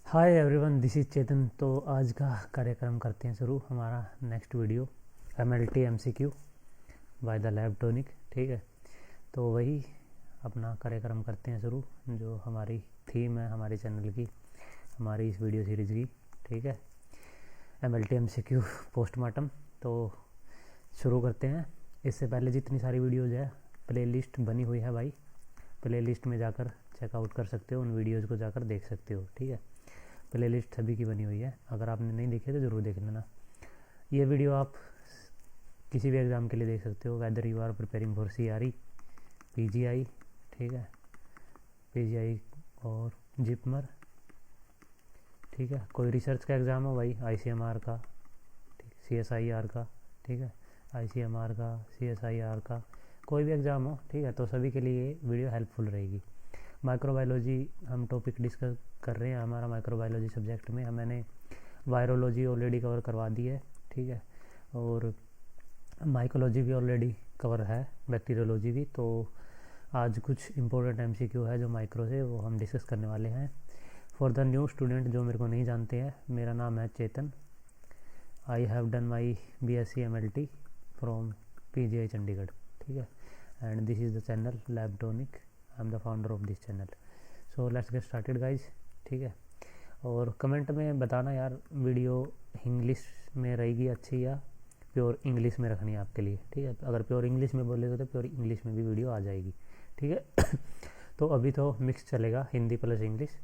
Hi everyone, this is Chetan. तो आज का कार्यक्रम करते हैं शुरू। हमारा next video MLT MCQ by the Labtonic. ठीक है, तो वही अपना कार्यक्रम करते हैं शुरू, जो हमारी थीम है हमारे चैनल की, हमारी इस वीडियो सीरीज़ की। ठीक है, MLT MCQ पोस्टमार्टम। तो शुरू करते हैं। इससे पहले जितनी सारी वीडियोज़ है प्लेलिस्ट बनी हुई है भाई, प्लेलिस्ट में जाकर चेकआउट कर सकते हो, उन वीडियोज़ को जाकर देख सकते हो। ठीक है, प्लेलिस्ट सभी की बनी हुई है, अगर आपने नहीं देखी तो ज़रूर देख लेना। ये वीडियो आप किसी भी एग्ज़ाम के लिए देख सकते हो, whether you are preparing for CRE, PGI, ठीक है, PGI और जिपमर। ठीक है, कोई रिसर्च का एग्ज़ाम हो भाई, ICMR का, ठीक, CSIR का, ठीक है, ICMR का, CSIR का, कोई भी एग्ज़ाम हो, ठीक है, तो सभी के लिए ये वीडियो हेल्पफुल रहेगी। माइक्रोबायोलॉजी हम टॉपिक डिस्कस कर रहे हैं, हमारा माइक्रोबायोलॉजी सब्जेक्ट में मैंने वायरोलॉजी ऑलरेडी कवर करवा दी है। ठीक है, और माइकोलॉजी भी ऑलरेडी कवर है, बैक्टीरियोलॉजी भी। तो आज कुछ इम्पोर्टेंट MCQ है जो माइक्रो से, वो हम डिस्कस करने वाले हैं। फॉर द न्यू स्टूडेंट जो मेरे को नहीं जानते हैं, मेरा नाम है Chetan. I have done my BSc MLT from PGI Chandigarh. ठीक है, and this is the channel Labtonic. I am the founder of this channel. So let's get started guys. ठीक है, और कमेंट में बताना यार वीडियो इंग्लिश में रहेगी अच्छी या प्योर इंग्लिश में रखनी है आपके लिए। ठीक है, अगर प्योर इंग्लिश में बोलेगा तो प्योर इंग्लिश में भी वीडियो आ जाएगी। ठीक है तो अभी तो मिक्स चलेगा, हिंदी प्लस इंग्लिश।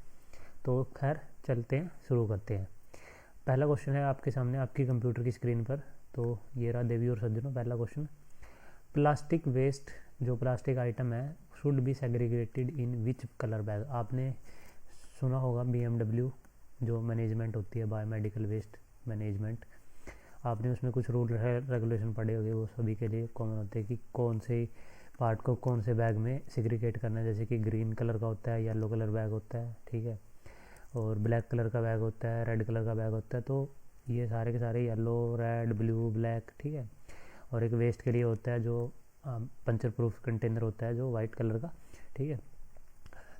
तो खैर चलते हैं, शुरू करते हैं। पहला क्वेश्चन है आपके सामने, आपकी कंप्यूटर की स्क्रीन पर। तो ये रहा देवी और सज्जनों, पहला क्वेश्चन। प्लास्टिक वेस्ट, जो प्लास्टिक आइटम है, should be segregated in which colour bag. आपने सुना होगा BMW जो मैनेजमेंट होती है, बायोमेडिकल वेस्ट मैनेजमेंट, आपने उसमें कुछ रूल रेगुलेशन पढ़े होंगे, वो सभी के लिए कॉमन होते हैं कि कौन से पार्ट को कौन से बैग में सेग्रीगेट करना है। जैसे कि ग्रीन कलर का होता है, येलो कलर बैग होता है, ठीक है, और ब्लैक कलर का बैग होता है, रेड कलर का बैग होता है। तो ये सारे के सारे येलो, रेड, ब्लू, ब्लैक, ठीक है। और एक वेस्ट के लिए होता है जो पंचर प्रूफ कंटेनर होता है, जो वाइट कलर का। ठीक है,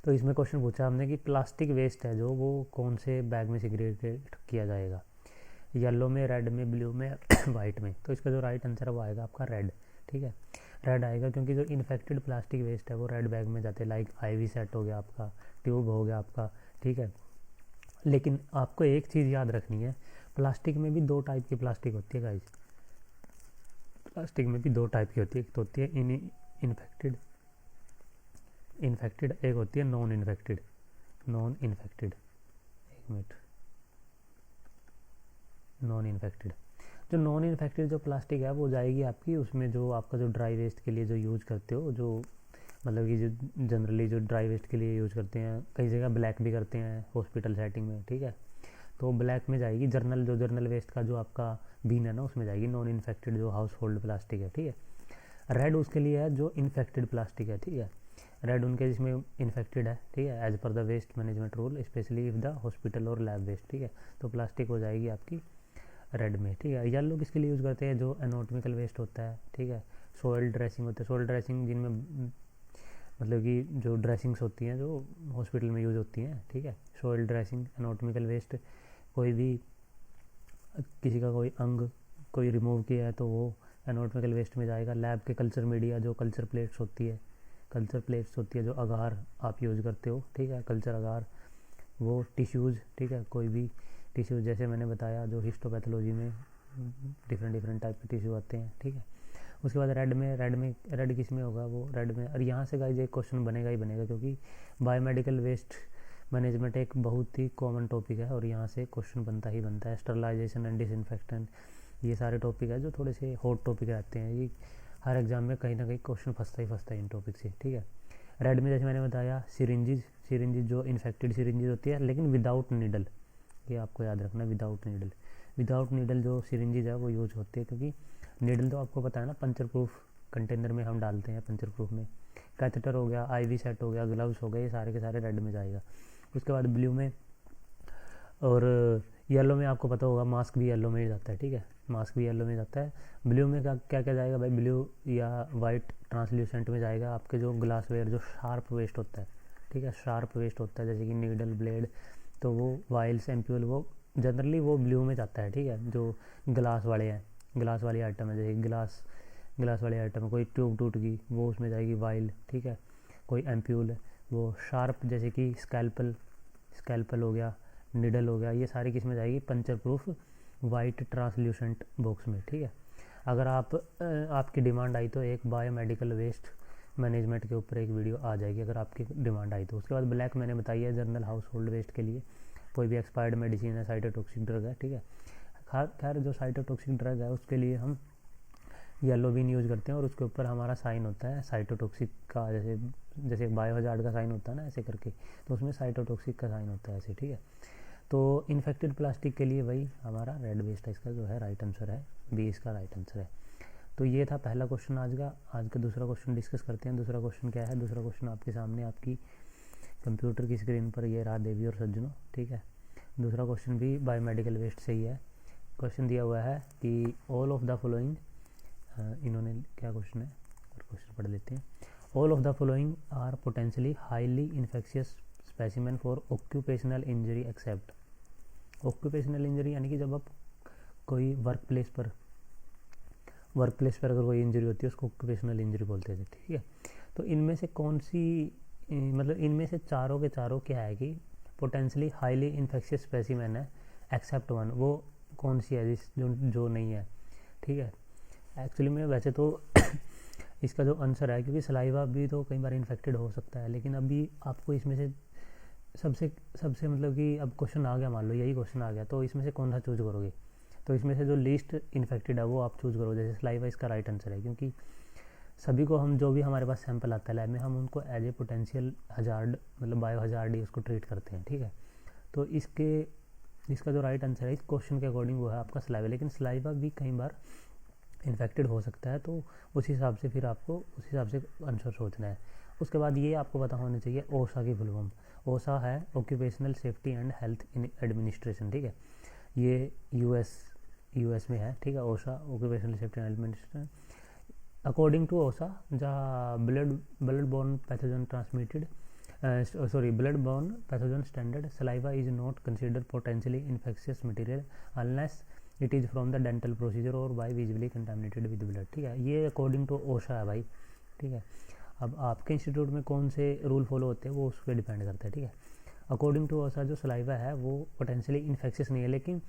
तो इसमें क्वेश्चन पूछा हमने कि प्लास्टिक वेस्ट है जो, वो कौन से बैग में सेग्रीगेट किया जाएगा, येलो में, रेड में, ब्लू में, वाइट में। तो इसका जो राइट आंसर है वो आएगा आपका रेड। ठीक है, रेड आएगा, क्योंकि जो इन्फेक्टेड प्लास्टिक वेस्ट है वो रेड बैग में जाते हैं। लाइक IV सेट हो गया आपका, ट्यूब हो गया आपका। ठीक है, लेकिन आपको एक चीज़ याद रखनी है, प्लास्टिक में भी दो टाइप की प्लास्टिक होती है गाइज। प्लास्टिक में भी दो टाइप की होती है, एक तो होती है इन्फेक्टेड, एक होती है नॉन इन्फेक्टेड। एक मिनट, नॉन इन्फेक्टेड, जो नॉन इन्फेक्टेड जो प्लास्टिक है वो जाएगी आपकी उसमें, जो आपका जो ड्राई वेस्ट के लिए जो यूज़ करते हो, जो मतलब कि जो जनरली जो ड्राई वेस्ट के लिए यूज़ करते हैं, कई जगह ब्लैक भी करते हैं हॉस्पिटल सेटिंग में। ठीक है, तो ब्लैक में जाएगी। जर्नल वेस्ट का जो आपका बीन है ना, उसमें जाएगी नॉन इन्फेक्टेड जो हाउस होल्ड प्लास्टिक है। ठीक है, रेड उसके लिए है जो इन्फेक्टेड प्लास्टिक है। ठीक है, रेड उनके जिसमें इन्फेक्टेड है। ठीक है, as per the waste management rule, specially if the hospital और लैब वेस्ट। ठीक है, तो प्लास्टिक हो जाएगी आपकी रेड में। ठीक है, येलो किसके लिए यूज़ करते हैं, जो एनाटॉमिकल वेस्ट होता है। ठीक है, सॉइल ड्रेसिंग होता है, सॉइल ड्रेसिंग जिनमें मतलब कि जो ड्रेसिंग्स होती हैं जो हॉस्पिटल में यूज़ होती हैं। ठीक है, सॉइल ड्रेसिंग, एनाटॉमिकल वेस्ट, कोई भी किसी का कोई अंग कोई रिमूव किया है तो वो एनाटॉमिकल वेस्ट में जाएगा। लैब के कल्चर मीडिया, जो कल्चर प्लेट्स होती है जो अगार आप यूज़ करते हो। ठीक है, कल्चर अगार, वो टिश्यूज़। ठीक है, कोई भी टिश्यूज़, जैसे मैंने बताया जो हिस्टोपैथोलॉजी में डिफरेंट टाइप के टिश्यू आते हैं। ठीक है, उसके बाद रेड किस में होगा, वो रेड में। और यहाँ से गाइस एक क्वेश्चन बनेगा ही बनेगा, क्योंकि बायोमेडिकल वेस्ट मैनेजमेंट एक बहुत ही कॉमन टॉपिक है और यहाँ से क्वेश्चन बनता ही बनता है। स्टरलाइजेशन एंड डिसइंफेक्टेंट, ये सारे टॉपिक है जो थोड़े से हॉट टॉपिक रहते हैं, ये हर एग्जाम में कहीं ना कहीं क्वेश्चन फंसता है इन टॉपिक से। ठीक है, रेड में जैसे मैंने बताया सिरिंजेज जो इन्फेक्टेड सिरिंजेज होती है, लेकिन विदाउट नीडल, ये आपको याद रखना, विदाउट नीडल जो सिरिंजेज है वो यूज होती है, क्योंकि नीडल तो आपको पता है ना, पंचर प्रूफ कंटेनर में हम डालते हैं, पंचर प्रूफ में। कैथेटर हो गया, IV सेट हो गया, ग्लव्स हो गए, ये सारे के सारे रेड में जाएगा। उसके बाद ब्लू में और येलो में आपको पता होगा मास्क भी येलो में ही जाता है। ठीक है, मास्क भी येलो में जाता है। ब्लू में क्या क्या जाएगा भाई, ब्लू या वाइट ट्रांसल्यूसेंट में जाएगा आपके जो ग्लासवेयर, जो शार्प वेस्ट होता है। ठीक है, शार्प वेस्ट होता है, जैसे कि नीडल, ब्लेड, तो वो वाइल्स एम्प्यूल वो जनरली वो ब्लू में जाता है, ठीक है। जो ग्लास वाले हैं, ग्लास वाली आइटम है, जैसे ग्लास वाली आइटम है, कोई ट्यूब टूट गई वो उसमें जाएगी वाइल, ठीक है। कोई एम्प्यूल है वो शार्प, जैसे कि स्कैल्पल हो गया, निडल हो गया, ये सारी किस में जाएगी, puncture proof white translucent box में, ठीक है। अगर आपकी डिमांड आई तो एक बायोमेडिकल वेस्ट मैनेजमेंट के ऊपर एक वीडियो आ जाएगी, अगर आपकी डिमांड आई तो। उसके बाद ब्लैक मैंने बताई है जनरल हाउस होल्ड वेस्ट के लिए, कोई भी एक्सपायर्ड मेडिसिन है, साइटोटॉक्सिक ड्रग है, ठीक है। खैर जो साइटोटॉक्सिक ड्रग है उसके लिए हम येलो बीन यूज़ करते हैं और उसके ऊपर हमारा साइन होता है साइटोटॉक्सिक का, जैसे बायोहजार्ड का साइन होता है ना ऐसे करके, तो उसमें साइटोटॉक्सिक का साइन होता है ऐसे, ठीक है। तो इन्फेक्टेड प्लास्टिक के लिए वही हमारा रेड वेस्ट है, इसका जो है राइट आंसर है बी, इसका राइट आंसर है। तो ये था पहला क्वेश्चन आज का दूसरा क्वेश्चन डिस्कस करते हैं। दूसरा क्वेश्चन क्या है, दूसरा क्वेश्चन आपके सामने आपकी कंप्यूटर की स्क्रीन पर ये रहा देवी और सज्जनों, ठीक है। दूसरा क्वेश्चन भी बायोमेडिकल वेस्ट से ही है। क्वेश्चन दिया हुआ है कि ऑल ऑफ द फॉलोइंग, इन्होंने क्या क्वेश्चन है और क्वेश्चन पढ़ लेते हैं। All of the following are potentially highly infectious specimen for occupational injury except. Occupational injury यानी कि जब आप कोई वर्क प्लेस पर अगर कोई इंजरी होती है उसको ऑक्यूपेशनल इंजरी बोलते हैं, ठीक है। तो इनमें से कौन सी, मतलब इनमें से चारों के चारों क्या है कि पोटेंशियली हाईली इन्फेक्शियस स्पेसिमेन है एक्सेप्ट वन, वो कौन सी है जो नहीं है, ठीक है। एक्चुअली में वैसे तो इसका जो आंसर है, क्योंकि सलाइवा भी तो कई बार इन्फेक्टेड हो सकता है, लेकिन अभी आपको इसमें से सबसे मतलब कि अब क्वेश्चन आ गया, मान लो यही क्वेश्चन आ गया, तो इसमें से कौन सा चूज करोगे। तो इसमें से जो लीस्ट इन्फेक्टेड है वो आप चूज़ करो, जैसे सलाइवा इसका राइट आंसर है, क्योंकि सभी को हम जो भी हमारे पास सैंपल आता है लैब में, हम उनको एज ए पोटेंशियल हजार्ड मतलब बायो हजार्ड ही उसको ट्रीट करते हैं, ठीक है। तो इसका जो राइट आंसर है इस क्वेश्चन के अकॉर्डिंग वो है आपका सलाइवा, लेकिन सलाइवा भी कई बार इन्फेक्टेड हो सकता है, तो उस हिसाब से फिर आपको उस हिसाब से आंसर सोचना है। उसके बाद ये आपको पता होना चाहिए ओसा की फुल फॉर्म। ओसा है occupational safety and health administration, ठीक है। ये यूएस में है, ठीक है। OSHA occupational safety and administration. According to OSHA blood borne pathogen transmitted blood borne pathogen standard, saliva is not considered potentially infectious material unless it is from the dental procedure or by visibly contaminated with blood, ठीक है। ये according to ओशा है भाई, ठीक है। अब आपके institute में कौन से रूल फॉलो होते हैं वो उस पर डिपेंड करता है, ठीक है। अकॉर्डिंग टू ओशा जो सलाइवा है वो पोटेंशियली इन्फेक्शियस नहीं है, लेकिन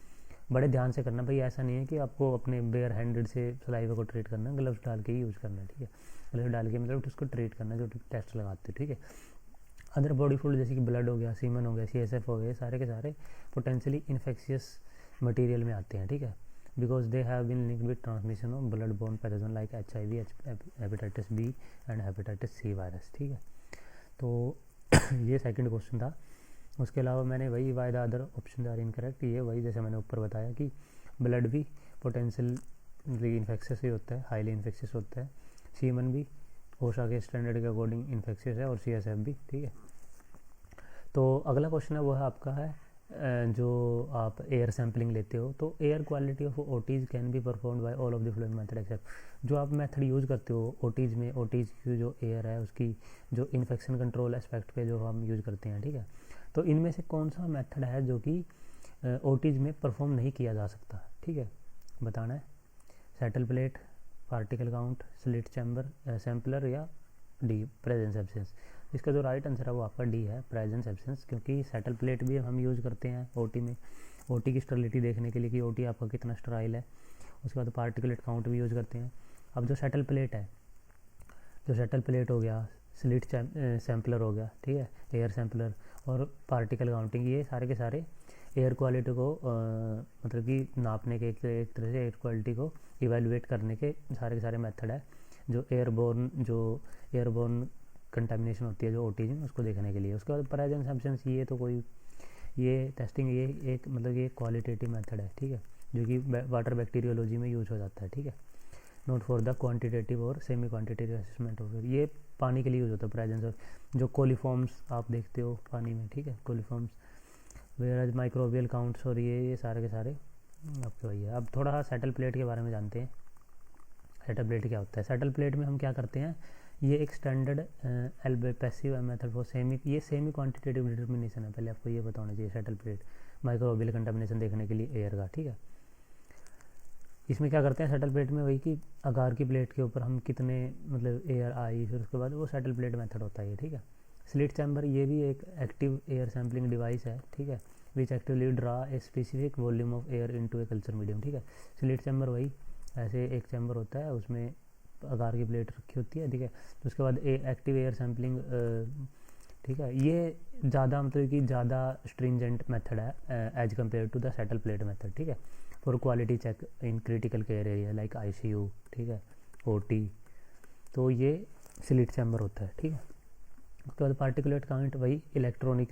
बड़े ध्यान से करना भाई, ऐसा नहीं है कि आपको अपने बेयर हैंडेड से सलाइवा को ट्रीट करना है, ग्लव्स डाल के ही यूज़ करना है, ठीक है। ग्लव्स डाल के मतलब उसको ट्रीट करना जो टेस्ट लगाते हैं, ठीक है। अदर बॉडी फ्लूइड जैसे कि ब्लड हो गया, सीमन हो गया, CSF हो गए, सारे के सारे पोटेंशियली इन्फेक्शियस मटेरियल में आते हैं, ठीक है। Because they have been linked with transmission of blood borne pathogen like HIV, hepatitis B and hepatitis C virus, ठीक है। तो ये सेकंड क्वेश्चन था। उसके अलावा मैंने वही why the other option are incorrect, ये वही जैसे मैंने ऊपर बताया कि ब्लड भी पोटेंशियली इन्फेक्शियस ही होता है, हाईली इन्फेक्शियस होता है। सीमन भी ओशा के स्टैंडर्ड के अकॉर्डिंग इन्फेक्शियस है और CSF भी, ठीक है। तो अगला क्वेश्चन है वो है आपका है जो आप एयर सैम्पलिंग लेते हो, तो air quality of OTs can be performed by all of the following method except. जो आप मेथड यूज़ करते हो ओटीज में, ओटीज की जो एयर है उसकी जो इन्फेक्शन कंट्रोल एस्पेक्ट पे जो हम यूज़ करते हैं, ठीक है। तो इनमें से कौन सा मेथड है जो कि ओटीज में परफॉर्म नहीं किया जा सकता, ठीक है, बताना है। Settle plate, particle count, slit chamber, sampler या डी प्रेजेंस एब्सेंस। इसका जो राइट आंसर है वो आपका डी है, प्रेजेंस एब्सेंस, क्योंकि सेटल प्लेट भी हम यूज़ करते हैं ओटी में, ओटी की स्टरलिटी देखने के लिए कि ओटी आपका कितना स्टराइल है। उसके बाद पार्टिकुलेट काउंट भी यूज़ करते हैं। अब जो सेटल प्लेट है, जो सेटल प्लेट हो गया, स्लिट सैम्पलर हो गया, ठीक है, एयर सैम्पलर और पार्टिकल काउंटिंग, ये सारे के सारे एयर क्वालिटी को मतलब कि नापने के एक तरह से एयर क्वालिटी को इवेलुएट करने के सारे मेथड है, जो एयरबोर्न कंटामिनेशन होती है जो ओटीज में, उसको देखने के लिए। उसके बाद प्रेजेंस एब्सेंस, ये तो कोई ये टेस्टिंग ये एक मतलब ये क्वालिटेटिव मेथड है, ठीक है, जो कि वाटर बैक्टीरियोलॉजी में यूज हो जाता है, ठीक है। नोट फॉर द क्वांटिटेटिव और सेमी क्वांटिटेटिव असेसमेंट ऑफ, ये पानी के लिए यूज होता है प्रेजेंस ऑफ, जो कोलीफॉर्म्स आप देखते हो पानी में, ठीक है, कोलीफॉर्म्स, वेयर माइक्रोबियल काउंट्स और ये सारे के सारे आपके वही है। अब थोड़ा सा सेटल प्लेट के बारे में जानते हैं। सेटल प्लेट क्या होता है। सेटल प्लेट में हम क्या करते हैं, ये एक standard passive method for semi quantitative determination है। पहले आपको ये पता होना चाहिए शटल प्लेट माइक्रोबियल कंटामिनेशन देखने के लिए एयर का, ठीक है। इसमें क्या करते हैं शटल प्लेट में, वही कि आकार की प्लेट के ऊपर हम कितने मतलब एयर आई, फिर उसके बाद वो शटल प्लेट मेथड होता है, ठीक है। स्लिट चैम्बर ये भी एक एक्टिव एयर सैम्पलिंग डिवाइस है, ठीक है, which actively draw a specific volume of air into a culture medium, ठीक है। स्लिट चैम्बर वही ऐसे एक चैम्बर होता है, उसमें आकार की प्लेट रखी होती है, ठीक है। तो उसके बाद एक्टिव एयर सैम्पलिंग, ठीक है, ये ज़्यादा मतलब कि ज़्यादा स्ट्रिंजेंट मेथड है as compare to the shuttle plate method, ठीक है, for quality check in critical care area like ICU, ठीक है, OT। तो ये स्लिट चैम्बर होता है, ठीक है। उसके बाद पार्टिकुलेट काउंट वही इलेक्ट्रॉनिक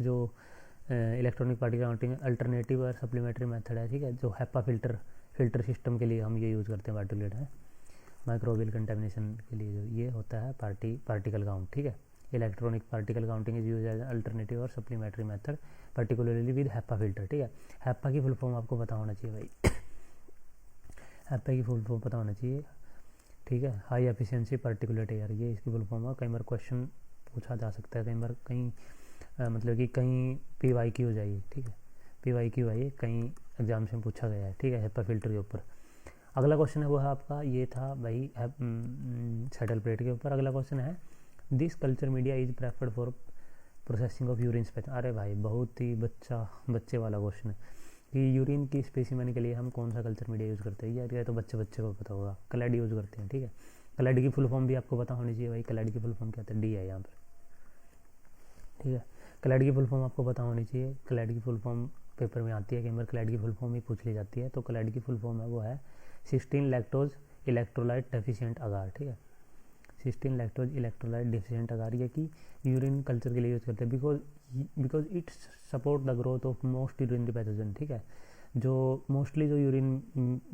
पार्टिकल काउंटिंग अल्टरनेटिव और सप्लीमेंट्री मेथड है, ठीक है, जो HEPA फिल्टर सिस्टम के लिए हम ये यूज़ करते हैं पार्टिकुलेट है माइक्रोबियल कंटेमिनेशन के लिए, जो ये होता है पार्टिकल काउंट, ठीक है। Electronic particle counting is use as alternative और supplementary method particularly with HEPA filter, ठीक है। HEPA की फुल फॉर्म आपको पता होना चाहिए भाई HEPA की फुल फॉर्म पता होना चाहिए, ठीक है, हाई एफिशिएंसी पार्टिकुलेट एयर, ये इसकी फुल फॉर्म है। कई बार क्वेश्चन पूछा जा सकता है, कई बार कहीं मतलब कि कहीं PYQ हो जाइए, ठीक है, PYQ आइए कहीं एग्जाम से पूछा गया है, ठीक है, HEPA फिल्टर के ऊपर। अगला क्वेश्चन है वो है आपका, ये था भाई शटल प्लेट के ऊपर। अगला क्वेश्चन है this culture media is preferred for processing of urine specimen. अरे भाई बहुत ही बच्चे वाला क्वेश्चन है कि यूरिन की स्पेसिमेन के लिए हम कौन सा कल्चर मीडिया यूज़ करते हैं, यार ये तो बच्चे को पता होगा, क्लैड यूज़ करते हैं, ठीक है। क्लैड की फुल फॉर्म भी आपको पता होनी चाहिए भाई, क्लैड की फुल फॉर्म क्या होता है, D है यहाँ पर, ठीक है। क्लैड की फुल फॉर्म आपको पता होनी चाहिए, क्लैड की फुल फॉर्म पेपर में आती है, कई बार क्लैड की फुल फॉर्म ही पूछ ली जाती है। तो क्लैड की फुल फॉर्म है वो है सिस्टीन लैक्टोज इलेक्ट्रोलाइट डेफिशिएंट अगार, ठीक है, सिस्टीन लैक्टोज इलेक्ट्रोलाइट डेफिशिएंट अगार, ये कि यूरिन कल्चर के लिए यूज़ करते हैं because it support the growth of most urinary pathogen, ठीक है। जो मोस्टली जो यूरिन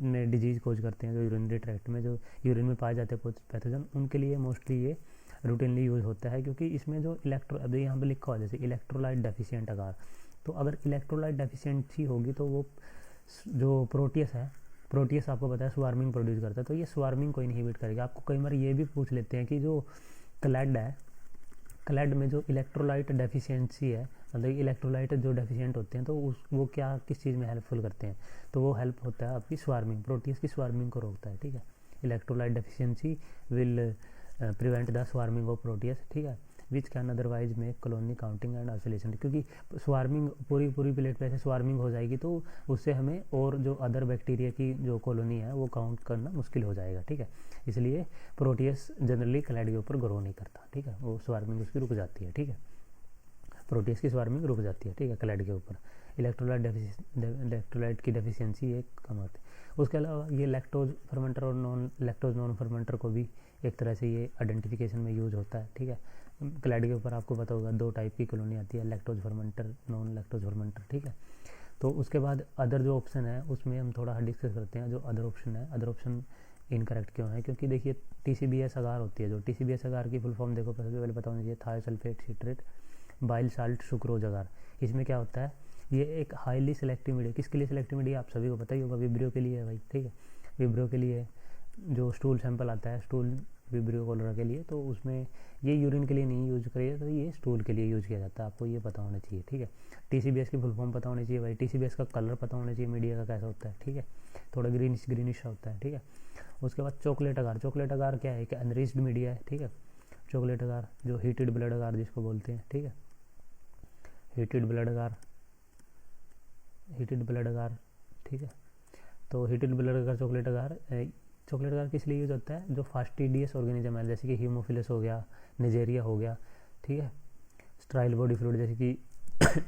में डिजीज़ कोज करते हैं, जो यूरिनरी ट्रैक्ट में जो यूरिन में पाए जाते हैं पैथोजन, उनके लिए मोस्टली ये रूटीनली यूज़ होता है, क्योंकि इसमें जो अभी यहाँ पे लिखा हुआ जैसे इलेक्ट्रोलाइट डेफिशिएंट अगार, तो अगर इलेक्ट्रोलाइट डेफिशिएंसी होगी तो वो जो प्रोटियस आपको पता है स्वार्मिंग प्रोड्यूस करता है, तो ये स्वार्मिंग को इनहिबिट करेगा। आपको कई बार ये भी पूछ लेते हैं कि जो क्लैड है, क्लैड में जो इलेक्ट्रोलाइट डेफिशिएंसी है, मतलब इलेक्ट्रोलाइट जो डेफिशिएंट होते हैं, तो वो क्या किस चीज़ में हेल्पफुल करते हैं, तो वो हेल्प होता है आपकी स्वार्मिंग, प्रोटियस की स्वार्मिंग को रोकता है, ठीक है। Electrolyte deficiency will prevent the swarming of Proteus, ठीक है, which can otherwise make colony counting and isolation, क्योंकि स्वार्मिंग पूरी प्लेट पे ऐसे स्वार्मिंग हो जाएगी तो उससे हमें और जो अदर बैक्टीरिया की जो कॉलोनी है वो काउंट करना मुश्किल हो जाएगा, ठीक है। इसलिए प्रोटियस जनरली क्लैड के ऊपर ग्रो नहीं करता, ठीक है, वो स्वार्मिंग उसकी रुक जाती है, ठीक है, प्रोटियस की स्वार्मिंग रुक जाती है, ठीक है, क्लैड के ऊपर। इलेक्ट्रोलाइट की डेफिशिएंसी एक कम होती है। उसके अलावा ये लैक्टोज फर्मेंटर और नॉन फर्मेंटर को भी एक तरह से ये आइडेंटिफिकेशन में यूज होता है, ठीक है। क्लैड के ऊपर आपको पता होगा 2 टाइप की कॉलोनी आती है, lactose fermenter, non lactose fermenter, ठीक है। तो उसके बाद अदर जो ऑप्शन है उसमें हम थोड़ा डिस्कस करते हैं। जो अदर ऑप्शन है, अदर ऑप्शन इनकरेक्ट क्यों है, क्योंकि देखिए TCBS अगार होती है, जो TCBS अगार की फुल फॉर्म देखो पहले पता होना चाहिए, thiosulfate citrate bile salt sucrose agar. इसमें क्या होता है, ये एक हाईली सिलेक्टिव मीडिया, किसके लिए सिलेक्टिव मीडिया आप सभी को पता ही होगा, विब्रियो के लिए है भाई, ठीक है। विब्रियो के लिए जो स्टूल सैंपल आता है, स्टूल विब्रियो कोलेरा के लिए, तो उसमें ये यूरिन के लिए नहीं यूज करिए, तो ये स्टूल के लिए यूज किया जाता है, आपको ये पता होना चाहिए, ठीक है। TCBS की फुल फॉर्म पता होनी चाहिए भाई, TCBS का कलर पता होना चाहिए मीडिया का कैसा होता है, ठीक है, थोड़ा ग्रीनिश होता है, ठीक है। उसके बाद चॉकलेट अगार क्या है, एक एनरिच्ड मीडिया है, ठीक है। चॉकलेट अगार जो हीटेड ब्लड अगार जिसको बोलते हैं, ठीक है, हीटेड ब्लड अगार, ठीक है। तो हीटेड ब्लड अगार चॉकलेट अगार किस लिए यूज होता है, जो फास्टिडियस ऑर्गेनिज्म है जैसे कि हीमोफिलस हो गया, निजेरिया हो गया, ठीक है, स्ट्राइल बॉडी फ्लूइड जैसे कि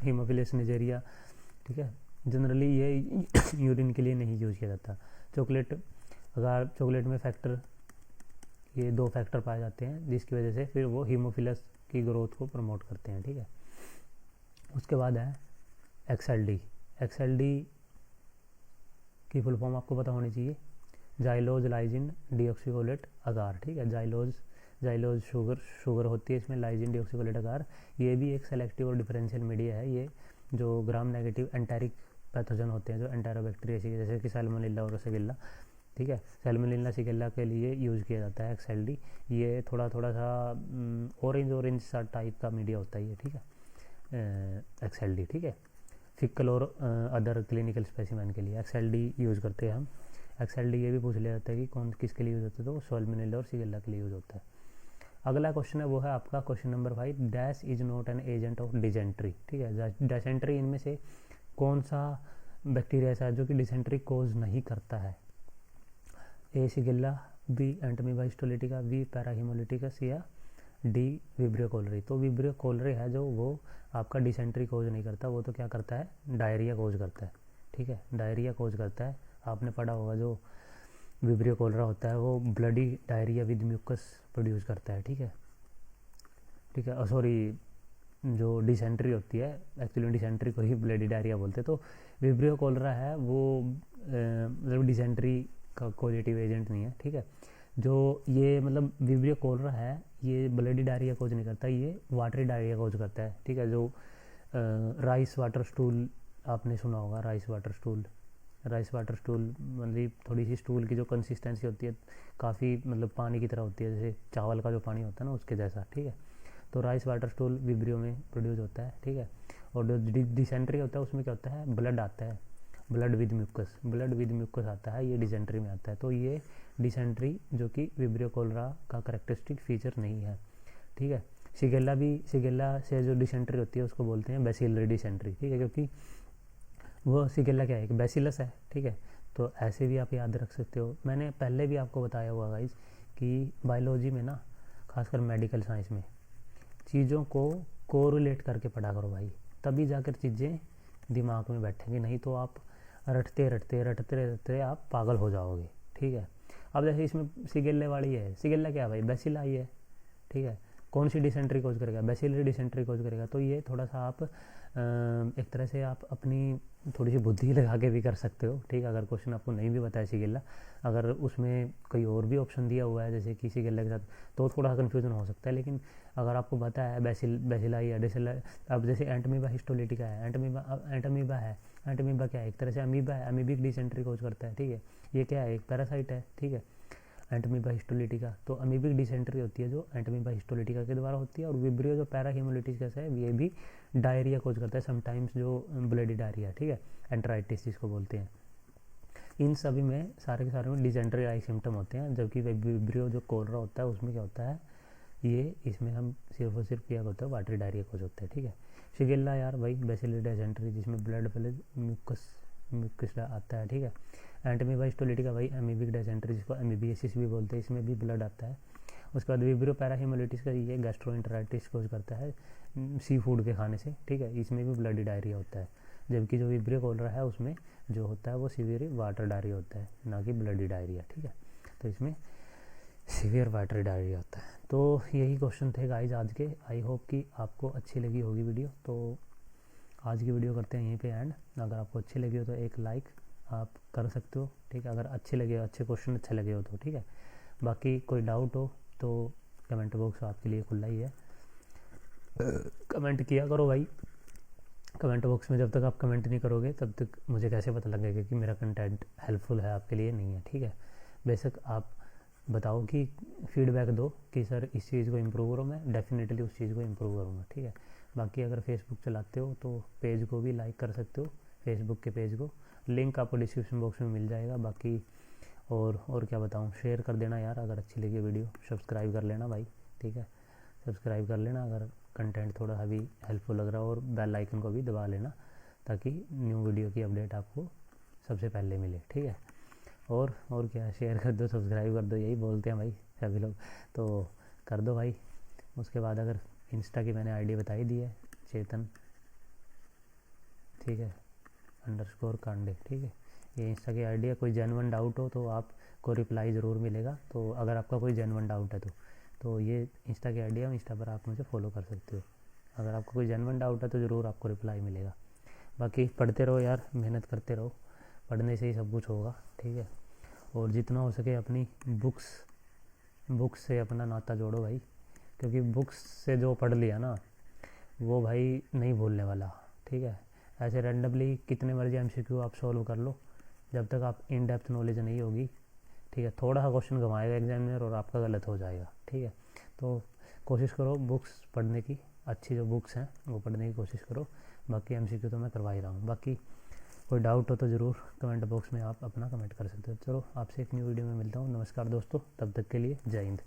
हीमोफिलस निजेरिया, ठीक है, जनरली ये यूरिन के लिए नहीं यूज किया जाता। चॉकलेट में फैक्टर, ये 2 फैक्टर पाए जाते हैं जिसकी वजह से फिर वो हीमोफिलस की ग्रोथ को प्रमोट करते हैं, ठीक है। उसके बाद है XLD की फुल फॉर्म आपको पता होनी चाहिए, जाइलोज लाइजिन डीऑक्सीकोलेट अगार, ठीक है। जाइलोज शुगर होती है इसमें, लाइजिन डीऑक्सीकोलेट अगार, ये भी एक सेलेक्टिव और डिफरेंशियल मीडिया है। ये जो ग्राम नेगेटिव एंटेरिक पैथोजन होते हैं, जो एंटेरोबैक्टीरिया जैसे कि सैल्मोनेला और रोसेगिल्ला, ठीक है। सैल्मोनेला शिगेल्ला के लिए यूज़ किया जाता है XLD। ये थोड़ा थोड़ा सा ऑरेंज सा टाइप का मीडिया होता है ये, ठीक है, XLD, ठीक है। फिकल और अदर क्लिनिकल स्पेसिमेन के लिए XLD यूज़ करते हैं हम। XLD ये भी पूछ लिया जाता है कि कौन किसके लिए यूज़ होता है, तो सैल्मोनेला और शिगेल्ला के लिए यूज़ होता है। अगला क्वेश्चन है वो है आपका question number 5, dash is not an agent of dysentery, ठीक है। डिसेंट्री इनमें से कौन सा बैक्टीरिया ऐसा है जो कि डिसेंट्री कोज नहीं करता है? ए शिगेल्ला, बी एंटमीबा हिस्टोलिटिका, बी पैराहीमोलिटिकस या डी विब्रियो कोलरी। तो विब्रियो कोलरी है जो वो आपका डिसेंट्री कोज नहीं करता, वो तो क्या करता है, डायरिया कोज करता है, ठीक है, डायरिया कोज करता है। आपने पढ़ा होगा जो विब्रियो कोलरा होता है वो bloody diarrhoea with mucus produce करता है, ठीक है, ठीक है। सॉरी, जो डिसेंट्री होती है, एक्चुअली डिसेंट्री को ही ब्लडी डायरिया बोलते हैं। तो विब्रियो कोलरा है वो मतलब डिसेंट्री का कोजेटिव एजेंट नहीं है, ठीक है। जो ये मतलब विब्रियो कोलरा है ये ब्लडी डायरिया कोज नहीं करता, ये वाटरी डायरिया कोज करता है, ठीक है। जो राइस वाटर स्टूल आपने सुना होगा, राइस वाटर स्टूल मतलब थोड़ी सी स्टूल की जो कंसिस्टेंसी होती है काफ़ी मतलब पानी की तरह होती है, जैसे चावल का जो पानी होता है ना उसके जैसा, ठीक है। तो राइस वाटर स्टूल विब्रियो में प्रोड्यूस होता है, ठीक है। और जो डिसेंट्री होता है उसमें क्या होता है, ब्लड आता है, ब्लड विद म्यूकस आता है, ये डिसेंट्री में आता है। तो ये डिसेंट्री जो कि विब्रियो कोलरा का करेक्टरिस्टिक फीचर नहीं है, ठीक है। शिगेल्ला से जो डिसेंट्री होती है उसको बोलते हैं बैसिलरी डिसेंट्री, ठीक है, क्योंकि वो शिगेल्ला क्या है, एक बैसिलस है, ठीक है। तो ऐसे भी आप याद रख सकते हो। मैंने पहले भी आपको बताया हुआ गाइस कि बायोलॉजी में ना, खासकर मेडिकल साइंस में चीज़ों को कोरिलेट करके पढ़ा करो भाई, तभी जाकर चीज़ें दिमाग में बैठेंगी, नहीं तो आप रटते आप पागल हो जाओगे, ठीक है। अब जैसे इसमें शिगेल्ले वाली है, शिगेल्ला क्या है भाई, बैसिला ही है, ठीक है। कौन सी डिसेंट्री कोज करेगा, बैसिलरी डिसेंट्री कोज करेगा। तो ये थोड़ा सा आप एक तरह से आप अपनी थोड़ी सी बुद्धि लगा के भी कर सकते हो, ठीक है। अगर क्वेश्चन आपको नहीं भी बताया शिगेल्ला, अगर उसमें कोई और भी ऑप्शन दिया हुआ है जैसे कि शिगेल्ला के साथ, तो थोड़ा सा कन्फ्यूजन हो सकता है। लेकिन अगर आपको पता है बैसिला या डिसेला, अब जैसे एंटमीबा हिस्टोलिटिका है, एंटमीबा क्या है, एक तरह से अमीबा है, अमीबिक डिसेंट्री कोज करता है, ठीक है। ये क्या है, एक पैरासाइट है, ठीक है, एंटमीबा हिस्टोलिटिका। तो अमीबिक डिसेंट्री होती है जो एंटमीबा हिस्टोलिटिका के द्वारा होती है। और विब्रियो जो पैराहीमोलिटिकस है ये भी डायरिया कोज करता है, समटाइम्स जो ब्लडी डायरिया, ठीक है, एंट्राइटिस जिसको बोलते हैं। इन सभी में सारे के सारे में डिसेंट्री लाइक सिम्टम होते हैं, जबकि विब्रियो जो कोलरा होता है उसमें क्या होता है, ये इसमें हम सिर्फ और सिर्फ क्या होता है, वाटरी डायरिया कोज होता है, ठीक है। शिगेल्ला यार भाई बैसिलरी डिसेंट्री जिसमें ब्लड पहले म्यूकस आता है, ठीक है। एंटमीबा हिस्टोलिटिका भाई अमीबिक डिसेंट्री जिसको अमीबियासिस भी बोलते हैं, इसमें भी ब्लड आता है। उसके बाद विब्रियो पैराहीमोलिटिस का ये गैस्ट्रोएंटेराइटिस कोज करता है सी फूड के खाने से, ठीक है, इसमें भी ब्लडी डायरिया होता है। जबकि जो विब्रियो कोलरा है उसमें जो होता है वो सीवियर वाटर डायरिया होता है, ना कि ब्लडी डायरिया, ठीक है। तो इसमें सीवियर वाटर डायरिया होता है। तो यही क्वेश्चन थे गाइज आज के। आई होप कि आपको अच्छी लगी होगी वीडियो। तो आज की वीडियो करते हैं यहीं पे एंड। अगर आपको अच्छी लगी हो तो एक लाइक आप कर सकते हो, ठीक है, अगर अच्छे लगे, अच्छे क्वेश्चन अच्छे लगे हो तो, ठीक है। बाकी कोई डाउट हो तो कमेंट बॉक्स आपके लिए खुला ही है, कमेंट किया करो भाई। कमेंट बॉक्स में जब तक आप कमेंट नहीं करोगे तब तक मुझे कैसे पता लगेगा कि मेरा कंटेंट हेल्पफुल है आपके लिए, नहीं है, ठीक है। बेशक आप बताओ कि फीडबैक दो कि सर इस चीज़ को इम्प्रूव करो, मैं डेफिनेटली उस चीज़ को इम्प्रूव करूँगा, ठीक है। बाकी अगर फेसबुक चलाते हो तो पेज को भी लाइक कर सकते हो, फेसबुक के पेज को, लिंक आपको डिस्क्रिप्शन बॉक्स में मिल जाएगा। बाकी और क्या बताऊँ, शेयर कर देना यार अगर अच्छी लगी वीडियो, सब्सक्राइब कर लेना भाई, ठीक है, सब्सक्राइब कर लेना अगर कंटेंट थोड़ा सा भी हेल्पफुल लग रहा हो, और बेल आइकन को भी दबा लेना ताकि न्यू वीडियो की अपडेट आपको सबसे पहले मिले, ठीक है। और क्या, शेयर कर दो, सब्सक्राइब कर दो, यही बोलते हैं भाई सभी लोग, तो कर दो भाई। उसके बाद अगर इंस्टा की मैंने आईडी बताई दी है, चेतन, ठीक है, _कांडे, ठीक है, ये इंस्टा की आईडी है। कोई जेन्युइन डाउट हो तो आपको रिप्लाई ज़रूर मिलेगा। तो अगर आपका कोई जेन्युइन डाउट है तो ये इंस्टा की आईडी है, इंस्टा पर आप मुझे फॉलो कर सकते हो। अगर आपको कोई जेन्युइन डाउट है तो ज़रूर आपको रिप्लाई मिलेगा। बाकी पढ़ते रहो यार, मेहनत करते रहो, पढ़ने से ही सब कुछ होगा, ठीक है। और जितना हो सके अपनी बुक्स से अपना नाता जोड़ो भाई, क्योंकि बुक्स से जो पढ़ लिया ना वो भाई नहीं भूलने वाला, ठीक है। ऐसे रैंडमली कितने मर्जी MCQ आप सॉल्व कर लो, जब तक आप इन डेप्थ नॉलेज नहीं होगी ठीक है। थोड़ा सा क्वेश्चन घुमाएगा एग्जामिनर और आपका गलत हो जाएगा, ठीक है। तो कोशिश करो बुक्स पढ़ने की, अच्छी जो बुक्स हैं वो पढ़ने की कोशिश करो। बाकी MCQ तो मैं करवा ही रहा हूँ। बाकी कोई डाउट हो तो ज़रूर कमेंट बॉक्स में आप अपना कमेंट कर सकते हो। चलो आपसे एक न्यू वीडियो में मिलता हूँ। नमस्कार दोस्तों, तब तक के लिए जय हिंद।